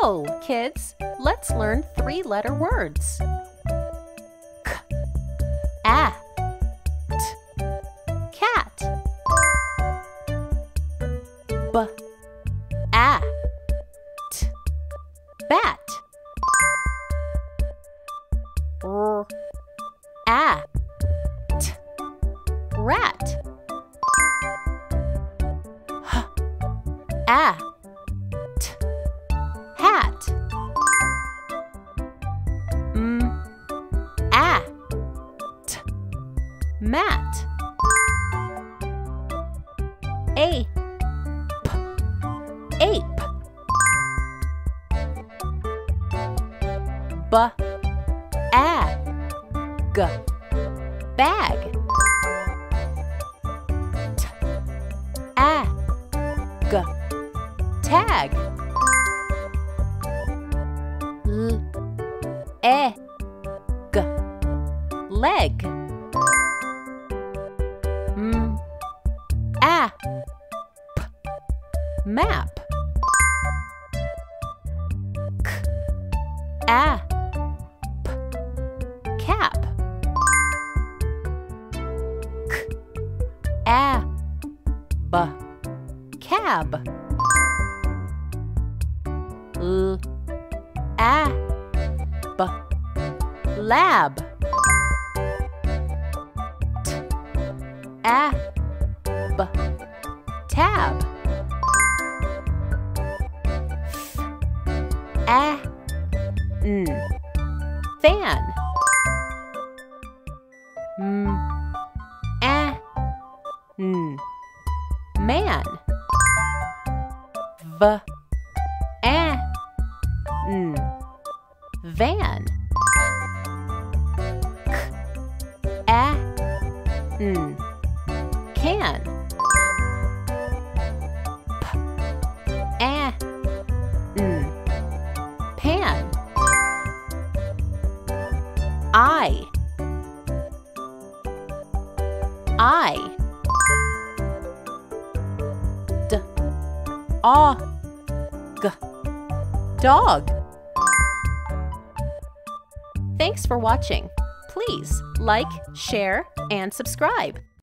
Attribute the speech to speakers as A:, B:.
A: So, kids, let's learn three-letter words. K, a, t, cat. B, a, t, bat. R, a, t, rat. H, a, t, hat. M, a, t, mat. A, p, ape. B, a, g, bag. T, a, g, tag. L, e, g, leg. M, a, p, map. K, a, p, cap. K, a, b, cab. L, a, b, lab. T, a, b, tab. F, a, n, fan. M, a, n, man. V, a, n, van. K, a, n, can. P, a, n, pan. I, D, a, g, dog. Thanks for watching. Please like, share, and subscribe.